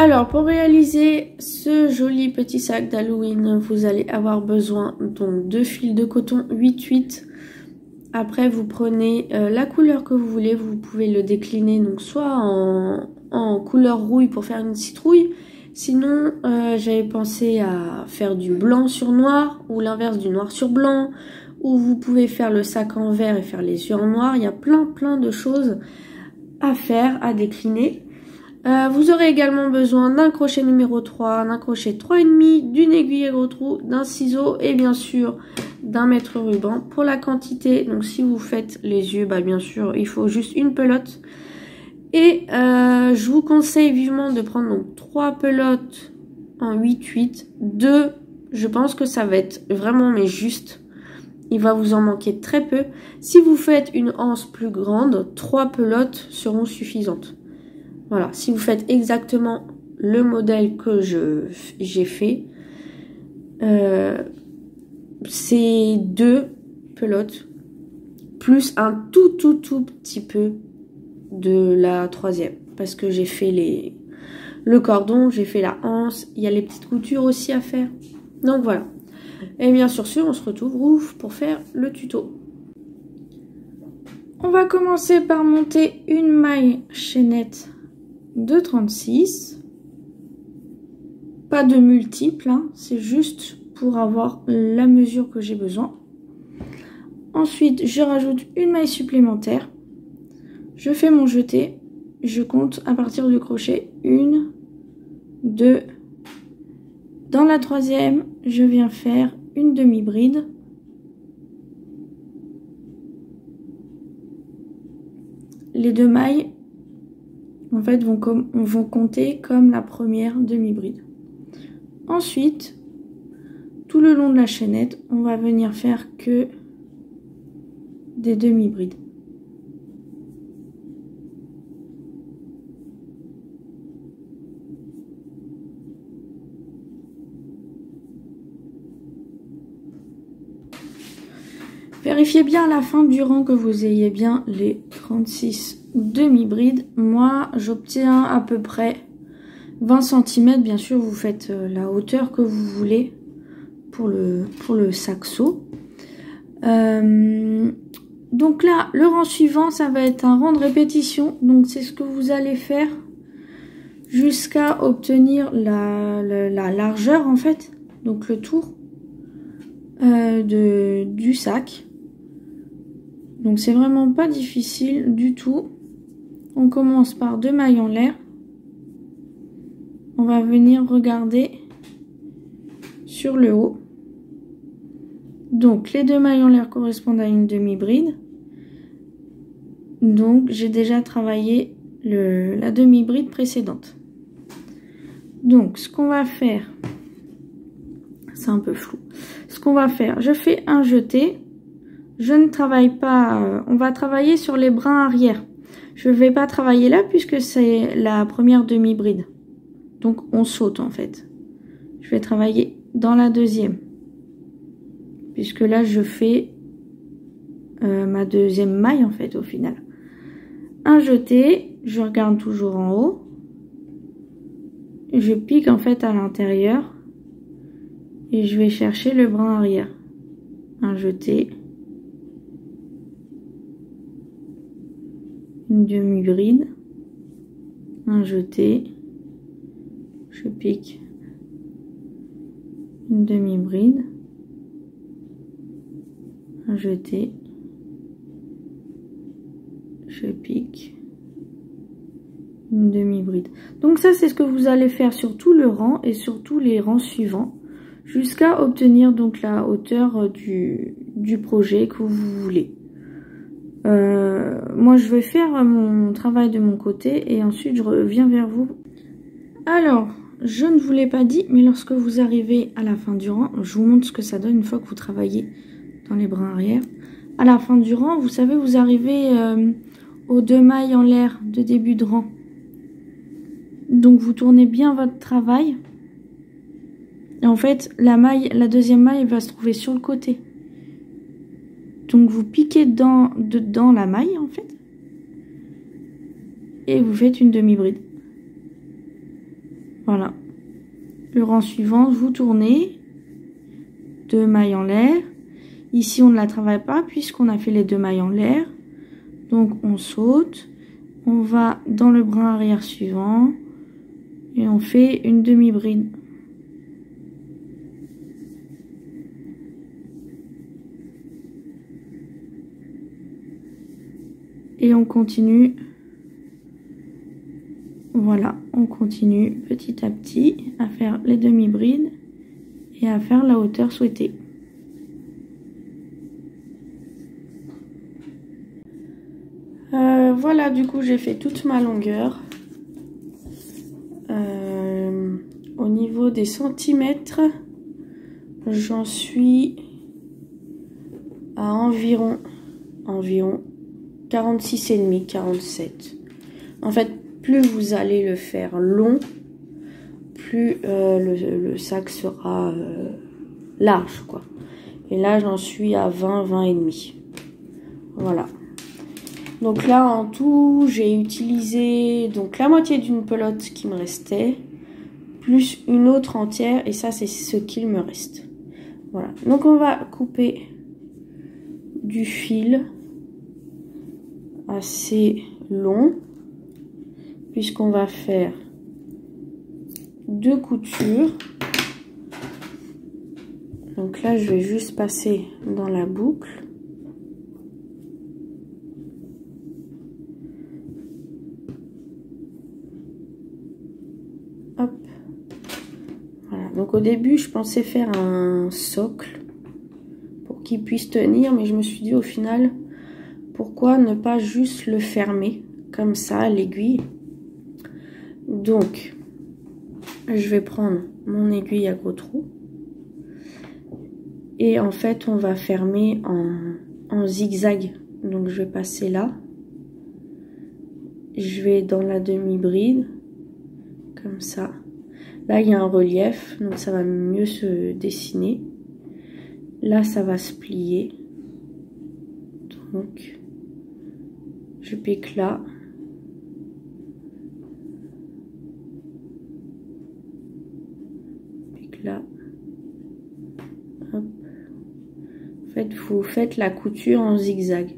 Alors, pour réaliser ce joli petit sac d'Halloween, vous allez avoir besoin donc de fils de coton 8-8. Après, vous prenez la couleur que vous voulez. Vous pouvez le décliner donc soit en couleur rouille pour faire une citrouille. Sinon, j'avais pensé à faire du blanc sur noir ou l'inverse du noir sur blanc. Ou vous pouvez faire le sac en vert et faire les yeux en noir. Il y a plein de choses à faire, à décliner. Vous aurez également besoin d'un crochet numéro 3, d'un crochet 3,5, d'une aiguille à gros trou, d'un ciseau et bien sûr d'un mètre ruban. Pour la quantité, donc si vous faites les yeux, bah bien sûr il faut juste une pelote. Et je vous conseille vivement de prendre donc 3 pelotes en 8-8. 2, je pense que ça va être vraiment mais juste. Il va vous en manquer très peu. Si vous faites une anse plus grande, 3 pelotes seront suffisantes. Voilà, si vous faites exactement le modèle que j'ai fait, c'est 2 pelotes plus un tout petit peu de la 3e. Parce que j'ai fait le cordon, j'ai fait la anse, il y a les petites coutures aussi à faire. Donc voilà. Et bien sur ce, on se retrouve pour faire le tuto. On va commencer par monter une maille chaînette de 36, pas de multiples, hein, c'est juste pour avoir la mesure que j'ai besoin. Ensuite, je rajoute une maille supplémentaire, je fais mon jeté, je compte à partir du crochet 1, 2, dans la 3e, je viens faire une demi-bride, les 2 mailles en fait vont compter comme la première demi-bride. Ensuite, tout le long de la chaînette, on va venir faire que des demi-brides. Vérifiez bien à la fin du rang que vous ayez bien les 36 demi-brides. Moi, j'obtiens à peu près 20 cm. Bien sûr, vous faites la hauteur que vous voulez pour le saxo. Donc là, le rang suivant, ça va être un rang de répétition. Donc, c'est ce que vous allez faire jusqu'à obtenir la largeur, en fait. Donc, le tour du sac. Donc c'est vraiment pas difficile du tout. On commence par 2 mailles en l'air. On va venir regarder sur le haut. Donc les 2 mailles en l'air correspondent à une demi-bride. Donc j'ai déjà travaillé la demi-bride précédente. Donc ce qu'on va faire, c'est un peu flou. Ce qu'on va faire, je fais un jeté. Je ne travaille pas, on va travailler sur les brins arrière. Je ne vais pas travailler là puisque c'est la première demi-bride. Donc on saute en fait. Je vais travailler dans la 2e. Puisque là je fais ma 2e maille en fait au final. Un jeté, je regarde toujours en haut. Je pique en fait à l'intérieur. Et je vais chercher le brin arrière. Un jeté. Une demi-bride, un jeté, je pique, une demi-bride, un jeté, je pique, une demi-bride. Donc ça c'est ce que vous allez faire sur tout le rang et sur tous les rangs suivants jusqu'à obtenir donc la hauteur du projet que vous voulez. Moi je vais faire mon travail de mon côté et ensuite je reviens vers vous. Alors, je ne vous l'ai pas dit, mais lorsque vous arrivez à la fin du rang, je vous montre ce que ça donne une fois que vous travaillez dans les brins arrière. À la fin du rang, vous savez, vous arrivez aux 2 mailles en l'air de début de rang. Donc vous tournez bien votre travail. Et en fait, la 2e maille va se trouver sur le côté. Donc vous piquez dedans la maille en fait. Et vous faites une demi-bride. Voilà. Le rang suivant, vous tournez 2 mailles en l'air. Ici, on ne la travaille pas puisqu'on a fait les 2 mailles en l'air. Donc, on saute. On va dans le brin arrière suivant. Et on fait une demi-bride. Et on continue. Voilà, on continue petit à petit à faire les demi-brides et à faire la hauteur souhaitée. Voilà, du coup j'ai fait toute ma longueur. Au niveau des centimètres, j'en suis à environ 46,5, 47. En fait, plus vous allez le faire long, plus le sac sera large, quoi. Et là, j'en suis à 20 et demi. Voilà. Donc là, en tout, j'ai utilisé donc la moitié d'une pelote qui me restait, plus une autre entière, et ça, c'est ce qu'il me reste. Voilà. Donc, on va couper du fil assez long, puisqu'on va faire 2 coutures. Donc là, je vais juste passer dans la boucle. Hop. Voilà. Donc au début, je pensais faire un socle pour qu'il puisse tenir, mais je me suis dit au final, pourquoi ne pas juste le fermer comme ça, l'aiguille. Donc, je vais prendre mon aiguille à gros trous. Et en fait, on va fermer en zigzag. Donc, je vais passer là. Je vais dans la demi-bride. Comme ça. Là, il y a un relief. Donc, ça va mieux se dessiner. Là, ça va se plier. Donc, je pique là. Pique là. Hop. En fait, vous faites la couture en zigzag.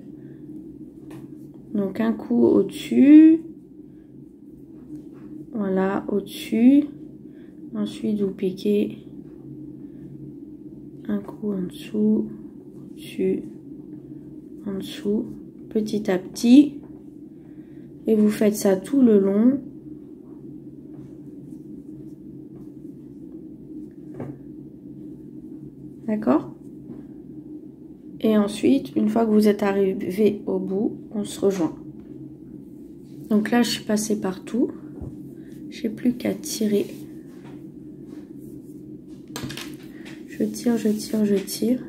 Donc un coup au-dessus. Voilà, au-dessus. Ensuite, vous piquez un coup en dessous, au-dessus, en dessous, petit à petit. Et vous faites ça tout le long. D'accord? Et ensuite, une fois que vous êtes arrivé au bout, on se rejoint. Donc là, je suis passée partout. J'ai plus qu'à tirer. Je tire, je tire, je tire.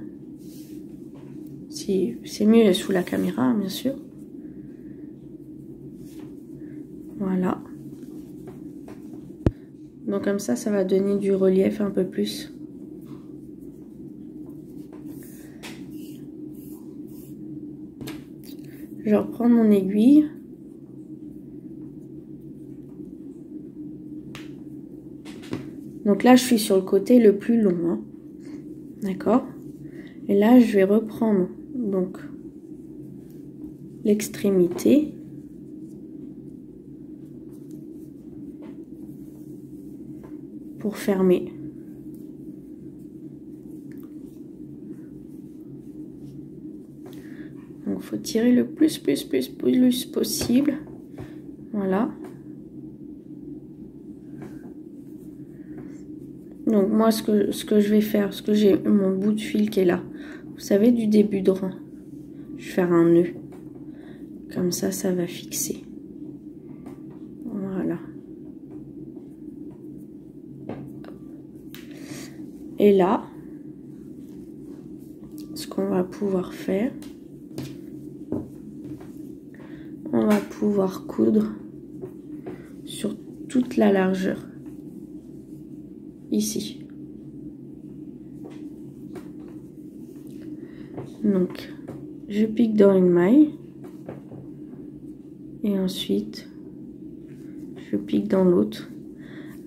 Si, c'est mieux sous la caméra, bien sûr. Voilà. Donc comme ça va donner du relief un peu plus. Je reprends mon aiguille. Donc là, je suis sur le côté le plus long. Hein. D'accord? Et là, je vais reprendre donc l'extrémité. Pour fermer. Donc, il faut tirer le plus possible. Voilà. Donc, moi, ce que je vais faire, parce que j'ai mon bout de fil qui est là. Vous savez, du début de rang. Je vais faire un nœud. Comme ça, ça va fixer. Voilà. Et là, ce qu'on va pouvoir faire, on va pouvoir coudre sur toute la largeur, ici. Donc, je pique dans une maille, et ensuite, je pique dans l'autre.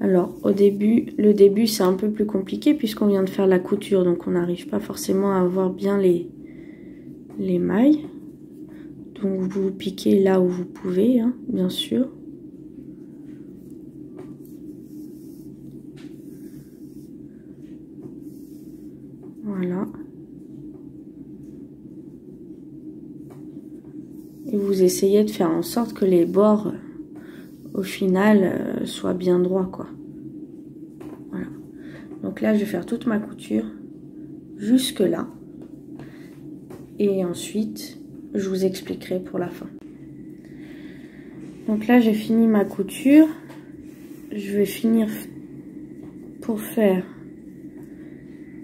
Alors au début, le début c'est un peu plus compliqué puisqu'on vient de faire la couture, donc on n'arrive pas forcément à voir bien les mailles. Donc vous piquez là où vous pouvez, hein, bien sûr. Voilà. Et vous essayez de faire en sorte que les bords, au final, soient bien droits, quoi. Voilà. Donc là, je vais faire toute ma couture jusque là. Et ensuite, je vous expliquerai pour la fin. Donc là, j'ai fini ma couture. Je vais finir pour faire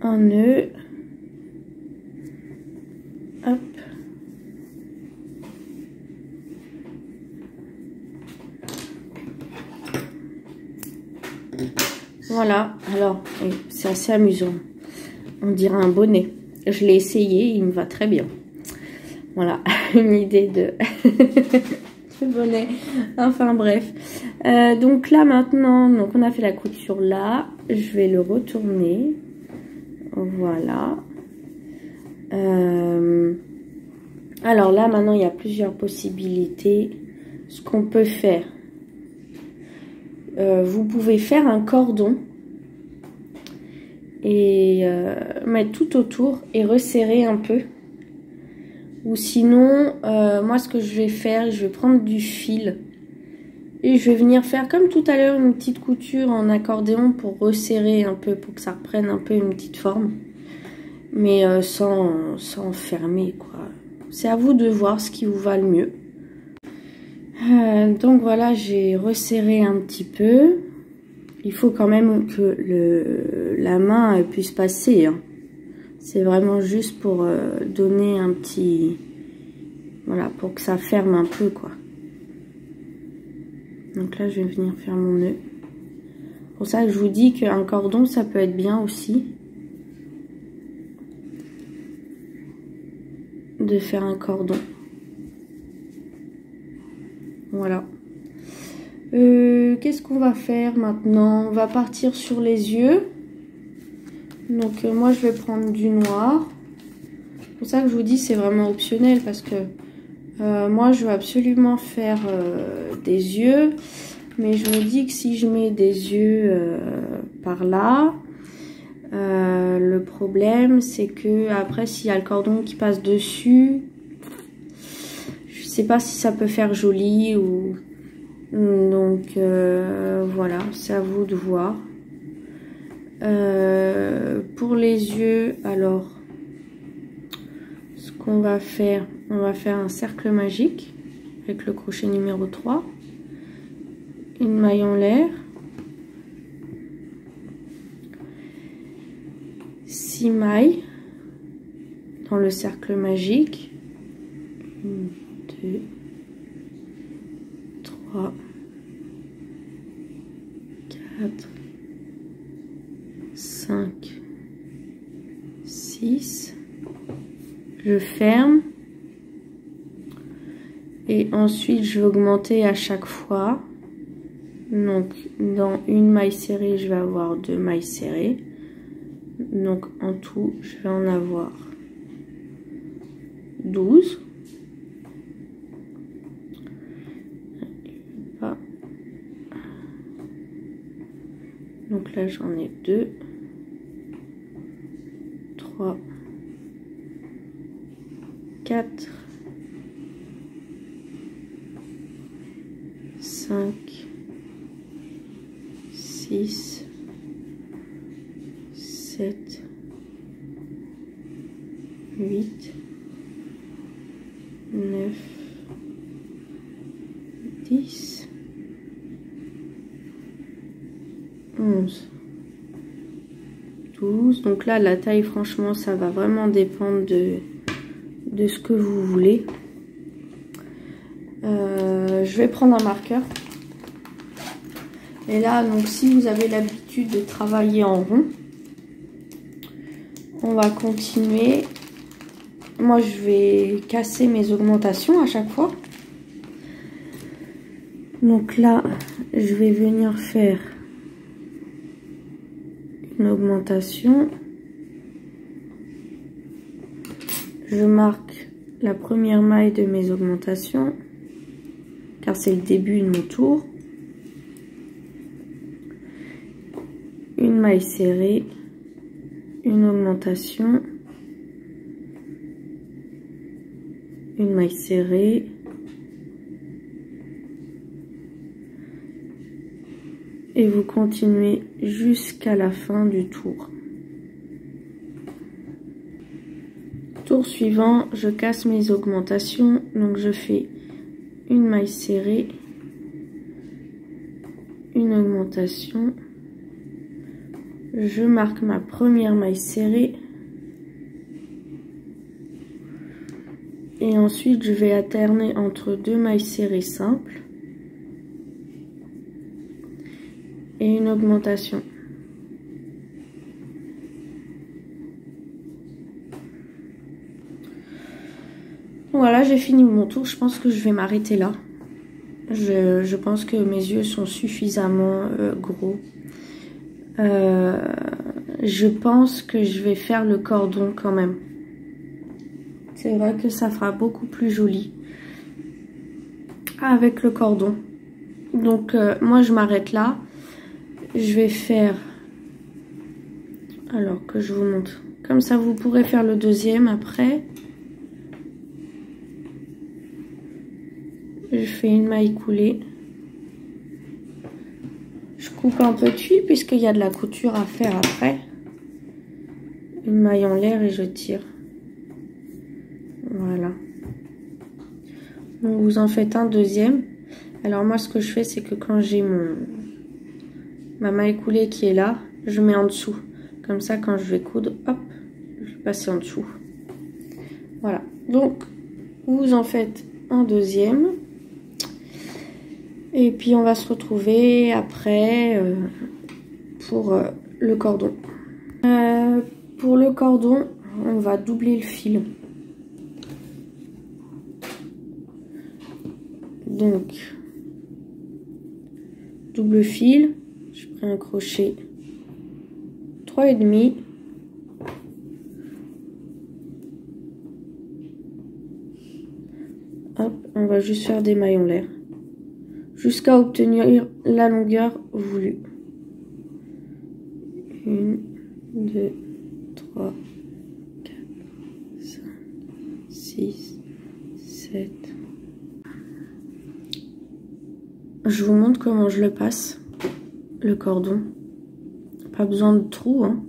un nœud. Hop. Voilà, alors c'est assez amusant. On dirait un bonnet. Je l'ai essayé, il me va très bien. Voilà, une idée de bonnet. Enfin bref. Donc là maintenant, donc on a fait la couture là. Je vais le retourner. Voilà. Alors là maintenant il y a plusieurs possibilités. Ce qu'on peut faire. Vous pouvez faire un cordon et mettre tout autour et resserrer un peu. Ou sinon, moi ce que je vais faire, je vais prendre du fil et je vais venir faire comme tout à l'heure une petite couture en accordéon pour resserrer un peu, pour que ça reprenne un peu une petite forme. Mais sans fermer, quoi. C'est à vous de voir ce qui vous va le mieux. Donc voilà, j'ai resserré un petit peu. Il faut quand même que la main puisse passer, hein. C'est vraiment juste pour donner un petit... Voilà, pour que ça ferme un peu, quoi. Donc là, je vais venir faire mon nœud. C'est pour ça que je vous dis qu'un cordon, ça peut être bien aussi. De faire un cordon. Voilà. Qu'est-ce qu'on va faire maintenant? On va partir sur les yeux. Donc moi je vais prendre du noir. C'est pour ça que je vous dis c'est vraiment optionnel parce que moi je veux absolument faire des yeux. Mais je me dis que si je mets des yeux par là, le problème c'est que après s'il y a le cordon qui passe dessus, je sais pas si ça peut faire joli ou... Donc voilà, c'est à vous de voir. Pour les yeux, alors ce qu'on va faire, on va faire un cercle magique avec le crochet numéro 3, une maille en l'air, 6 mailles dans le cercle magique, 1, 2, 3, 4, 5, 6, je ferme et ensuite je vais augmenter à chaque fois. Donc dans une maille serrée je vais avoir 2 mailles serrées, donc en tout je vais en avoir 12. Donc là j'en ai 2, 3, 4, 5, 6, 7, 8, 9, 10, 11, 12. Donc là la taille franchement ça va vraiment dépendre de ce que vous voulez. Je vais prendre un marqueur et là donc si vous avez l'habitude de travailler en rond, on va continuer. Moi je vais casser mes augmentations à chaque fois. Donc là je vais venir faire une augmentation. Je marque la première maille de mes augmentations car c'est le début de mon tour. Une maille serrée, une augmentation, une maille serrée, et vous continuez jusqu'à la fin du tour. Tour suivant, je casse mes augmentations, donc je fais une maille serrée, une augmentation, je marque ma première maille serrée et ensuite je vais alterner entre deux mailles serrées simples et une augmentation. Voilà, j'ai fini mon tour. Je pense que je vais m'arrêter là. Je pense que mes yeux sont suffisamment gros. Je pense que je vais faire le cordon quand même. C'est vrai que ça fera beaucoup plus joli avec le cordon. Donc moi je m'arrête là. Je vais faire, alors que je vous montre, comme ça vous pourrez faire le deuxième après. Je fais une maille coulée. Je coupe un peu de fil puisqu'il y a de la couture à faire après. Une maille en l'air et je tire. Voilà. Donc vous en faites un deuxième. Alors moi ce que je fais c'est que quand j'ai ma maille coulée qui est là, je mets en dessous. Comme ça quand je vais coudre, hop, je vais passer en dessous. Voilà. Donc vous en faites un deuxième. Et puis on va se retrouver après pour le cordon. Pour le cordon, on va doubler le fil. Donc, double fil, je prends un crochet 3,5. Hop, on va juste faire des mailles en l'air jusqu'à obtenir la longueur voulue. 1, 2, 3, 4, 5, 6, 7. Je vous montre comment je le passe, le cordon. Pas besoin de trou, hein.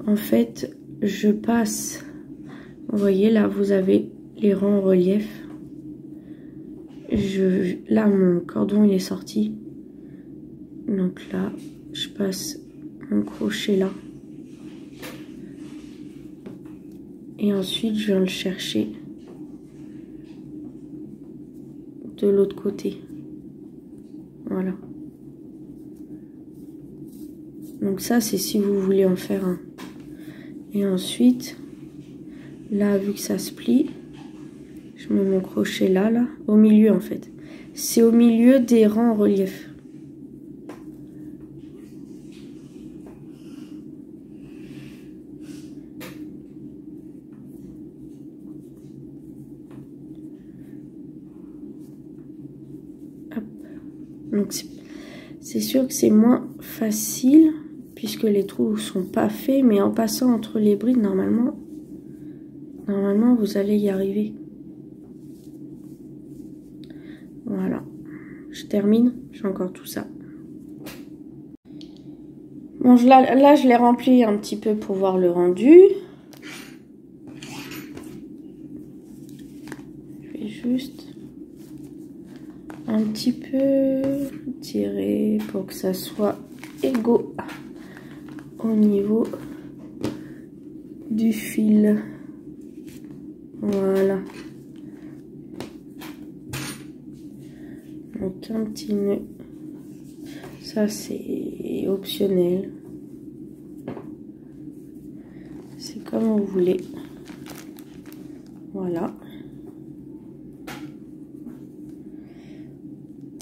En fait, je passe, vous voyez là, vous avez les rangs en relief. Là, mon cordon il est sorti. Donc là, je passe mon crochet là. Et ensuite, je viens le chercher de l'autre côté. Voilà. Donc ça, c'est si vous voulez en faire un. Et ensuite, là, vu que ça se plie, je mets mon crochet là, au milieu en fait. C'est au milieu des rangs en relief. Hop. Donc c'est sûr que c'est moins facile puisque les trous sont pas faits, mais en passant entre les brides, normalement vous allez y arriver. Voilà, je termine, j'ai encore tout ça. Bon, là je l'ai rempli un petit peu pour voir le rendu. Je vais juste un petit peu tirer pour que ça soit égaux au niveau du fil. Voilà. Donc un petit nœud. Ça c'est optionnel. C'est comme vous voulez. Voilà.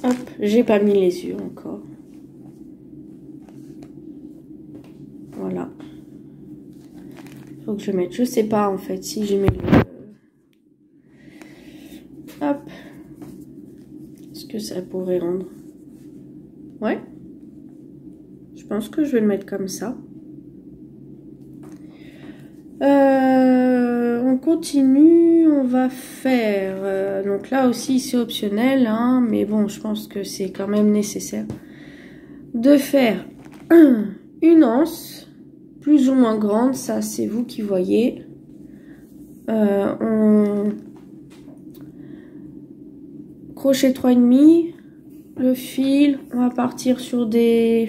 Hop, j'ai pas mis les yeux encore. Faut que je mette. Je sais pas en fait si j'ai mis le... Hop. Est-ce que ça pourrait rendre? Ouais. Je pense que je vais le mettre comme ça. On continue, on va faire... donc là aussi c'est optionnel, hein, mais bon, je pense que c'est quand même nécessaire de faire une anse plus ou moins grande, ça c'est vous qui voyez. Crochet 3,5, le fil, on va partir sur des...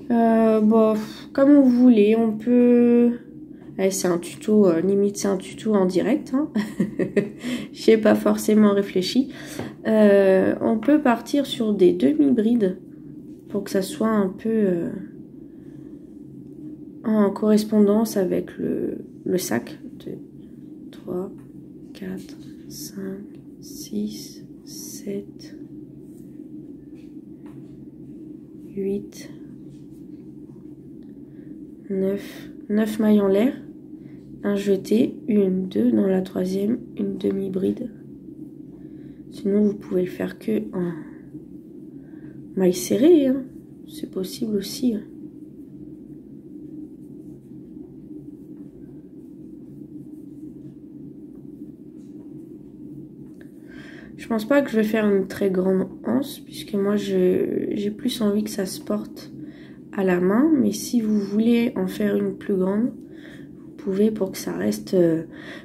bon, comme vous voulez, on peut... c'est un tuto, limite c'est un tuto en direct, hein. J'ai pas forcément réfléchi. On peut partir sur des demi-brides pour que ça soit un peu en correspondance avec le sac. 2, 3, 4, 5, 6, 7, 8, 9 mailles en l'air, un jeté, une, deux dans la troisième, une demi-bride. Sinon vous pouvez le faire que en maille serrée, hein. C'est possible aussi, hein. Je pense pas que je vais faire une très grande anse, puisque moi j'ai plus envie que ça se porte à la main, mais si vous voulez en faire une plus grande, vous pouvez pour que ça reste,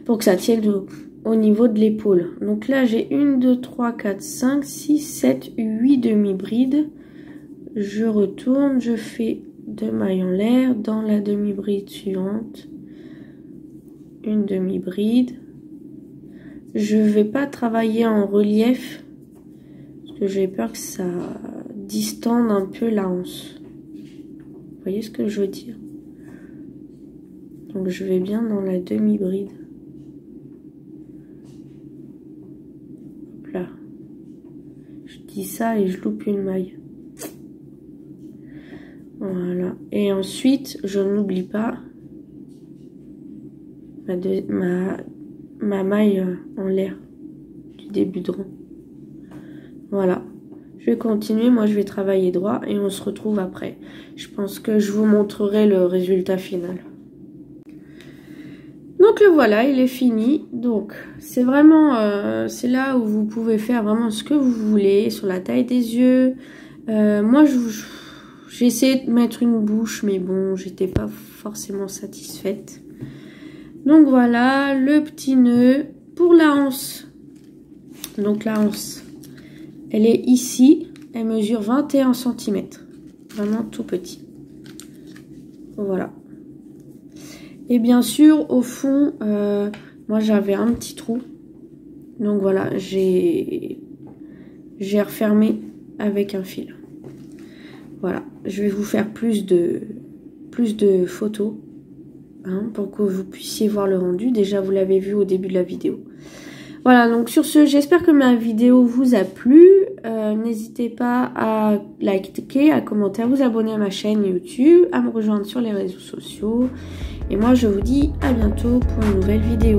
pour que ça tienne au niveau de l'épaule. Donc là j'ai 1, 2, 3, 4, 5, 6, 7, 8 demi-brides. Je retourne, je fais 2 mailles en l'air, dans la demi-bride suivante, une demi-bride. Je vais pas travailler en relief, parce que j'ai peur que ça distende un peu la anse. Vous voyez ce que je veux dire? Donc je vais bien dans la demi-bride. Hop là. Je dis ça et je loupe une maille. Voilà. Et ensuite, je n'oublie pas ma maille en l'air du début de rang. Voilà. Je vais continuer, moi je vais travailler droit et on se retrouve après. Je pense que je vous montrerai le résultat final. Donc le voilà, il est fini. Donc c'est vraiment, c'est là où vous pouvez faire vraiment ce que vous voulez, sur la taille des yeux. Moi j'ai essayé de mettre une bouche, mais bon, j'étais pas forcément satisfaite. Donc voilà, le petit nœud pour la anse. Donc la anse, elle est ici, elle mesure 21 cm. Vraiment tout petit. Voilà. Et bien sûr, au fond, moi j'avais un petit trou. Donc voilà, j'ai refermé avec un fil. Voilà, je vais vous faire plus de photos, hein, pour que vous puissiez voir le rendu. Déjà, vous l'avez vu au début de la vidéo. Voilà, donc sur ce, j'espère que ma vidéo vous a plu. N'hésitez pas à liker, à commenter, à vous abonner à ma chaîne YouTube, à me rejoindre sur les réseaux sociaux. Et moi, je vous dis à bientôt pour une nouvelle vidéo.